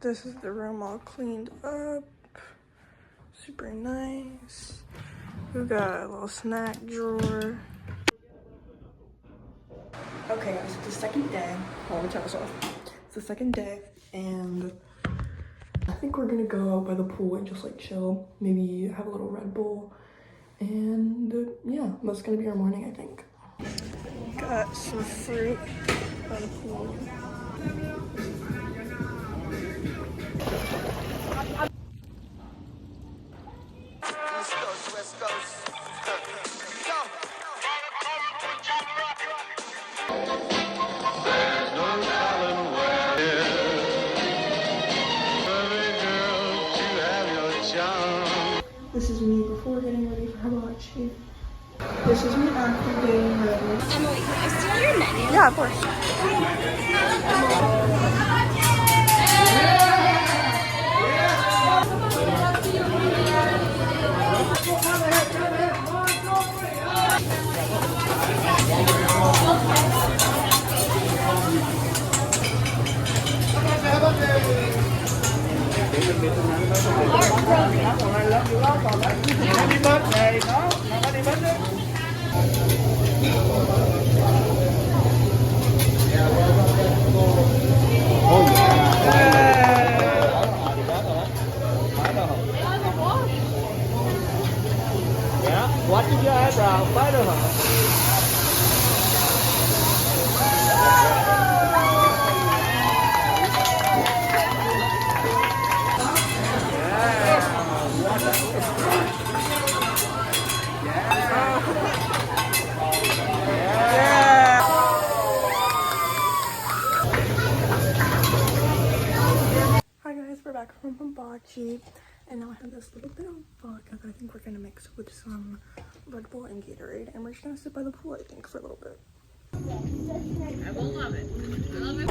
This is the room all cleaned up. Super nice. We got a little snack drawer. Okay guys, it's the second day. Let me turn this off. It's the second day and I think we're gonna go out by the pool and just like chill. Maybe have a little Red Bull. And yeah, that's gonna be our morning, I think. Got some fruit by the pool. West Coast. This is me before getting ready for hibachi. This is me after getting ready. Emily, can I see your menu? Yeah, of course. What did your eyebrow? Fighter, huh? Hi guys, we're back from hibachi, and now I have this little bit of vodka that I think we're gonna mix with some Red Bull and Gatorade, and we're just gonna sit by the pool, I think, for a little bit. I will love it. I love it.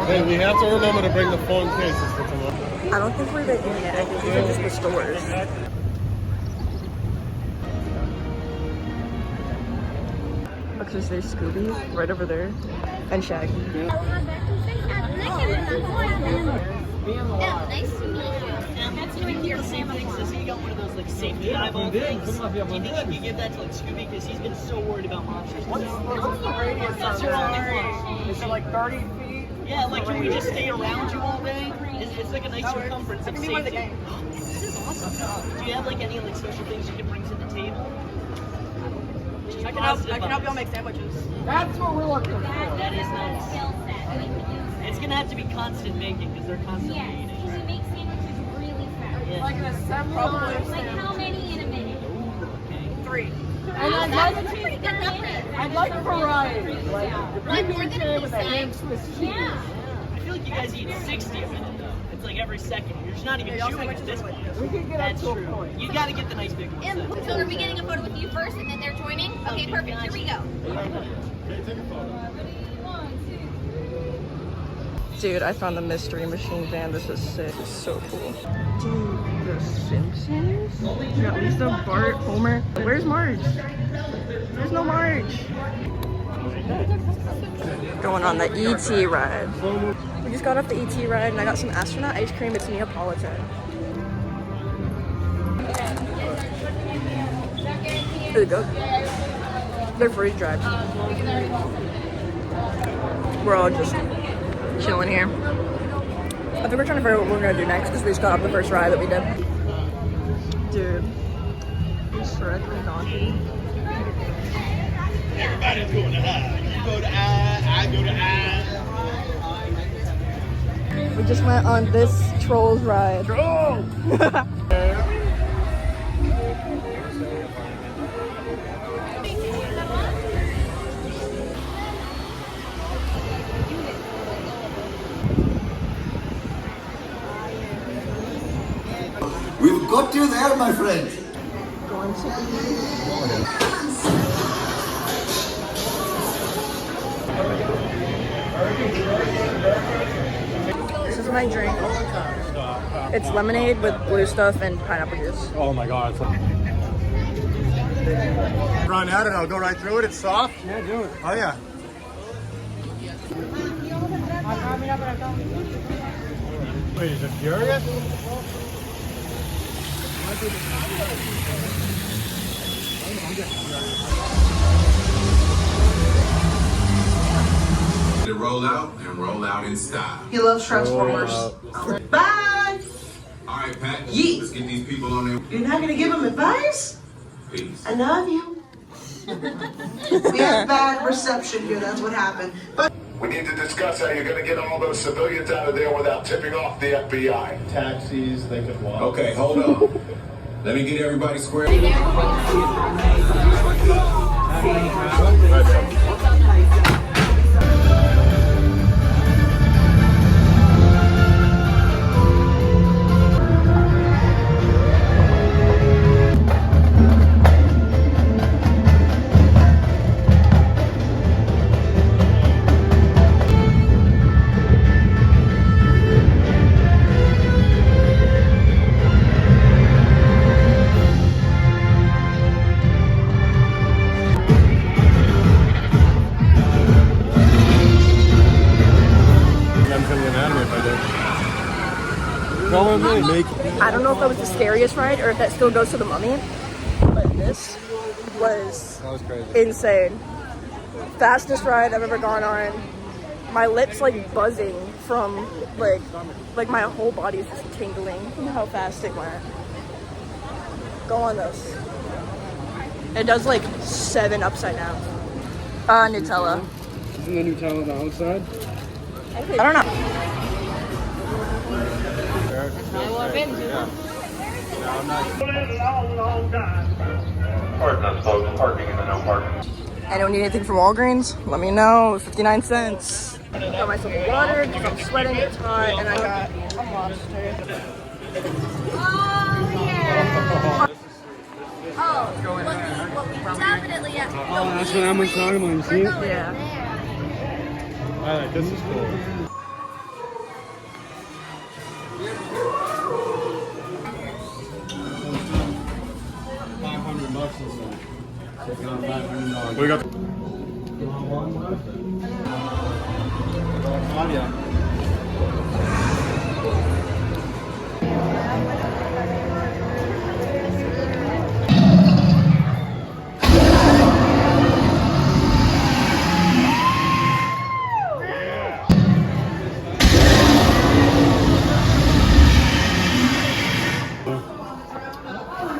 Hey, we have to remember to bring the phone cases for tomorrow. I don't think we're the internet, I think these are just the stores. Because there's Scooby right over there, and Shaggy. Nice to meet you. That's doing here the same thing. So you got one of those like safety eyeball things. Do you think you could give that to like Scooby because he's been so worried about monsters? What's the radius That's of your only that? one. Is it like 30 feet? Yeah, like can we just stay around you all day? It's like a nice circumference of Give me one of the safety. game. This is awesome. Do you have like any like special things you can bring to the table? I can help y'all make sandwiches. That's what we're looking for. That is nice. It's gonna have to be constant making because they're constantly eating. Yes, she makes sandwiches really fast. Yeah. Like an assembly line. Like how many in a minute? Okay. 3. And that's a pretty good number. I'd like variety. Like Like more than a we with a ham said. Swiss cheese. Yeah. I feel like you guys eat 60 a minute though. It's like every second. You're just not even y'all chewing at sandwiches this are point. We can get up That's to a true. point. You gotta get the nice big ones. So are we getting a photo with you first and then they're joining? Okay, perfect. Here we go. Dude, I found the mystery machine van. This is sick. It's so cool. Dude, The Simpsons? You got Lisa, Bart, Homer. Where's Marge? There's no Marge. Going on the ET ride. We just got off the ET ride and I got some astronaut ice cream. It's Neapolitan. There you go. They're freeze dried. We're all just chilling here. I think we're trying to figure out what we're gonna do next because we just got off the first ride that we did. Dude, Shrek and Donkey. Everybody's going to I. You go to I go to I. We just went on this Trolls ride. Go! We've got you there, my friend. Going to eat. This is my drink. It's lemonade with blue stuff and pineapple juice. Oh my god. It's like... Run at it, I'll go right through it. It's soft. Yeah, do it. Oh yeah. Wait, is it furious? To roll out and roll out in style. He loves Transformers. Bye! Alright, Pat, Yeet. let's get these people on there. You're not gonna give him advice? Peace. I love you. We have bad reception here, that's what happened. But we need to discuss how you're going to get all those civilians out of there without tipping off the FBI. Taxis, they could walk. Okay, hold on. Let me get everybody square. I don't know if that was the scariest ride or if that still goes to the Mummy, but this was crazy. insane. Fastest ride I've ever gone on. My lips like buzzing from like my whole body is just tingling from how fast it went. Go on this. It does like 7 upside down. Nutella. Isn't the Nutella on the outside? I don't know. Anyone need anything from Walgreens? Let me know. 59 cents. Got myself a water because I'm sweating, it's hot, and I got a monster. Oh, yeah. Oh, well, definitely, yeah. Oh, that's what I'm talking about. You see it? Yeah. Alright, this is cool. We got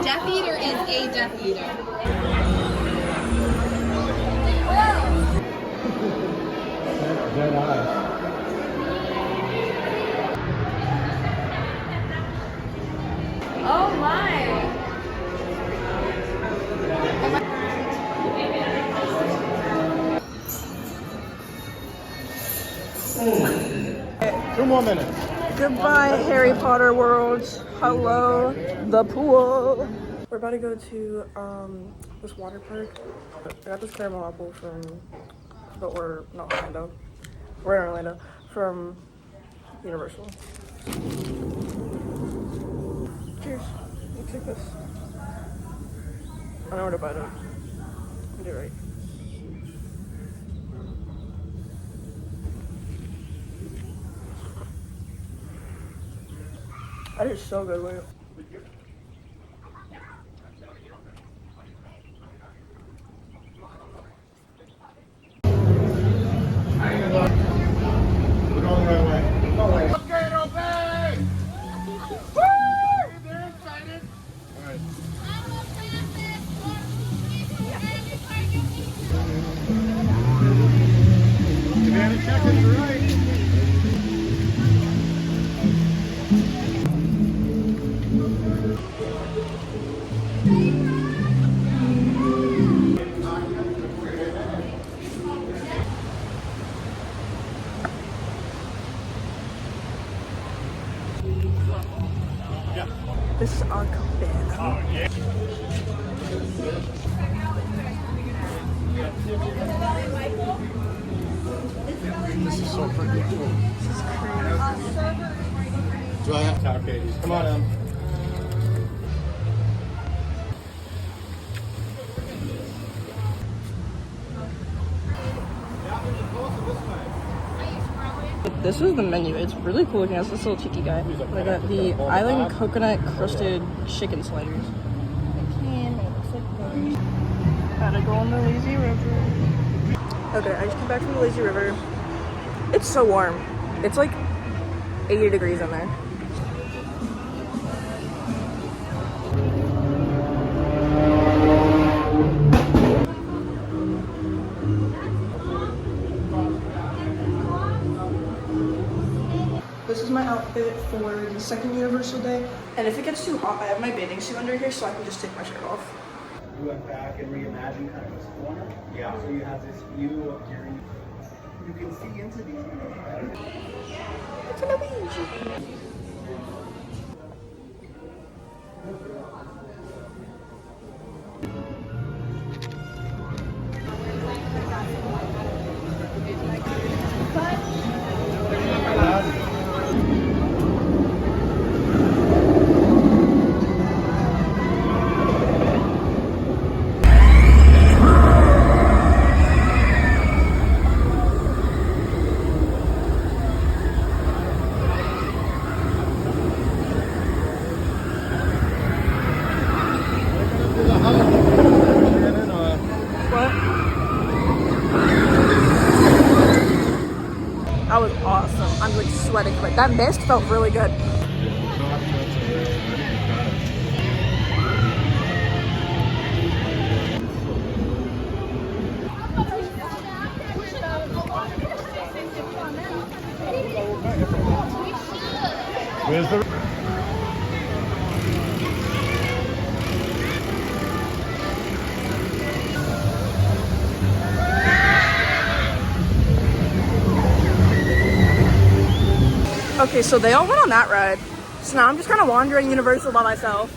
Death Eater is a Death Eater. Dead eye. Oh my. 2 more minutes. Goodbye, Harry Potter world. Hello, the pool. We're about to go to this water park. I got this caramel apple but we're not Orlando. We're in Orlando, from Universal. Cheers. Let's take this. I know where to buy it. I did right. That is so good, wait. We're going the right way. Volcano Bay! Woo! They're excited. Alright. Savannah, check it, you're right. This is our cabana. Oh, yeah. This is so freaking cool. This is crazy. Do I have to Katie's? Come on, Em. This is the menu. It's really cool looking. It's this little tiki guy. I got the island coconut crusted chicken sliders. Gotta go on the lazy river. Okay, I just came back from the lazy river. It's so warm. It's like 80 degrees in there. This is my outfit for the second Universal Day. And if it gets too hot, I have my bathing suit under here so I can just take my shirt off. You went back and reimagined kind of this corner. Yeah. So you have this view of your, you can see into these better. It's an illusion. That was awesome. I'm like sweating, but that mist felt really good. Where's the... Okay, so they all went on that ride. So now I'm just kind of wandering Universal by myself.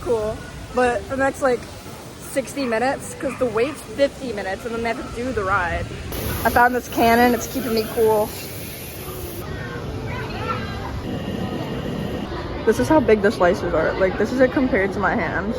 Cool. But for the next like 60 minutes, because the wait's 50 minutes and then they have to do the ride. I found this cannon, it's keeping me cool. This is how big the slices are. Like, this is it compared to my hands.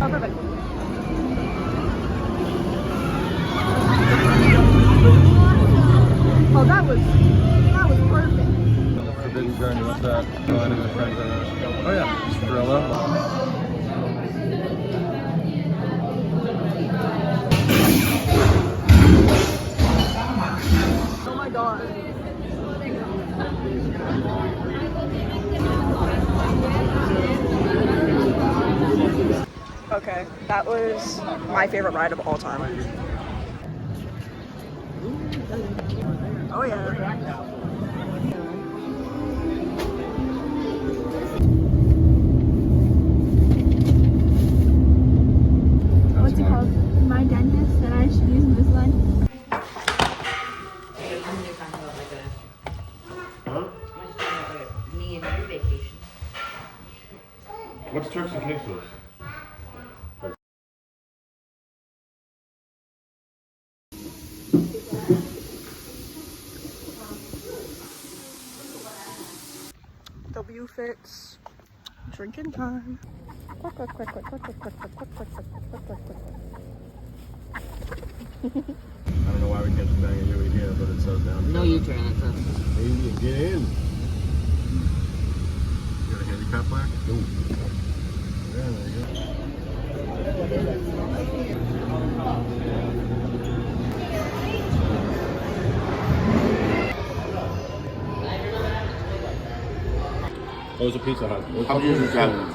Oh, perfect. Oh, that was perfect. Forbidden Journey, what's that? Oh, I know my friends are... Oh yeah, Strella. Oh my god. Okay, that was my favorite ride of all time. Oh yeah. What's it called? My dentist said I should use this one. What's Turks and Caicos? W fits. Drinking time. Quack, quack, quack, quack, quack, quack, quack, quack, quack, quack, quack, quack, quack, quack. I don't know why we kept banging you here, but it says down. No U-turn, that's Hey, get in. got a handicap plaque? Ooh. Yeah, there you go. Oh, it's a Pizza Hut. I'll give you a challenge.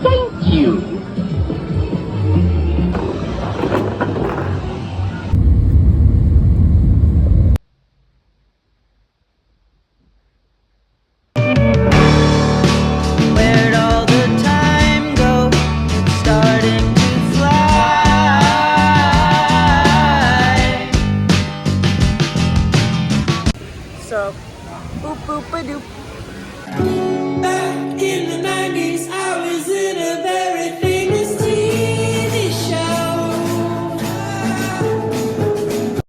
Thank you. Where'd all the time go? It's starting to fly. So, boop boop a doop.